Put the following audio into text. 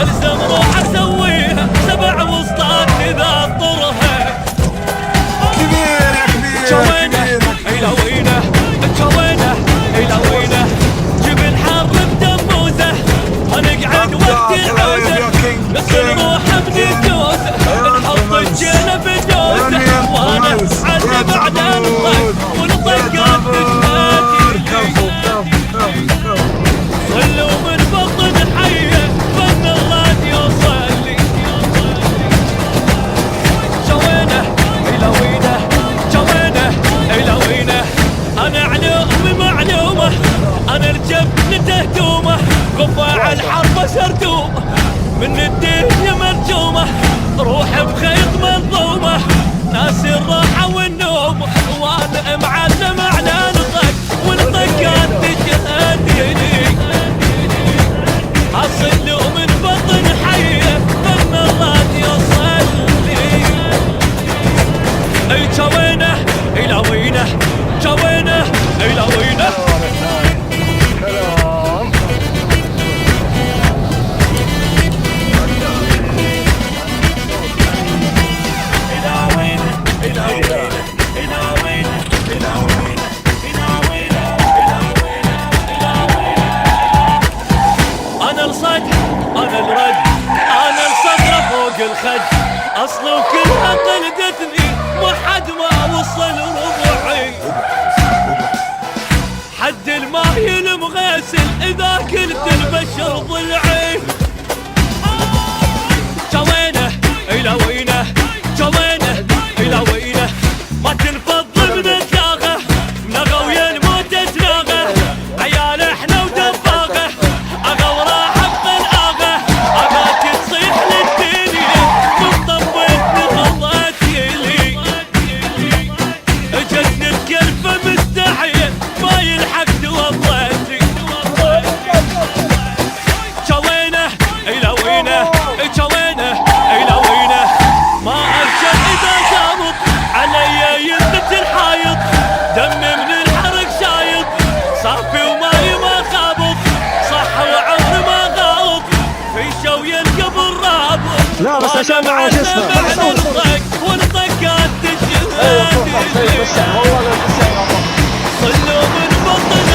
الزم روح اسويها 7 وسطات اذا اضطرها. كبير يا كبير جوينه الى وينه، جوينه الى وينه، جبل حر بدموزه، ونقعد وقت العوزه، نصير روح بندوزه، نحط الجنه بدوزه، وانا علم اعلان الطق والطقات تتنادي. صلوا من بطن حيه فن الراد يوصل لي. جوينه الى وينه، جوينه الى وينه، انا علومي معلومه، انا الجبن تهدومه، قفاع الحرب سردومه، من الدنيا مرجومه، روح بخيط منظومه، ناس الراحه والنوم، وانا معلم اعلان طق والطقات تجهدني. اصلوا من بطن حيه فن الراد يوصل لي. اي جوينه الى وينه، جوينه الى وينه. انا الصد انا الرد، انا الصدر فوق الخد، اصله كلها قلدتني ما حد ما وصل ربعي. حد الماي المغسل اذا كلت البشر ضلعي. جوينه الى وينه، جوينه الى وينه، ما تنفض من الداغه، نغى ويا الموت تناغه، عيال احنا ودفاغه، اغا وراح بقلقاغه، اغاك تصيح للدنيا من طبت غلطت يلي. اجت نتكلفه مستحيل ما يلحق توضتي. جوينه الى وينه، جوينه الى وينه، ما ارجع اذا جابط علي يثبت الحايط، دمي من الحرق شايط، صافي وماي ما خابط، صح وعمري ما غاوط، في شوي القبر رابط. لا بس عشان ما شو اسمه والطقات تشهد. صلوا من بطن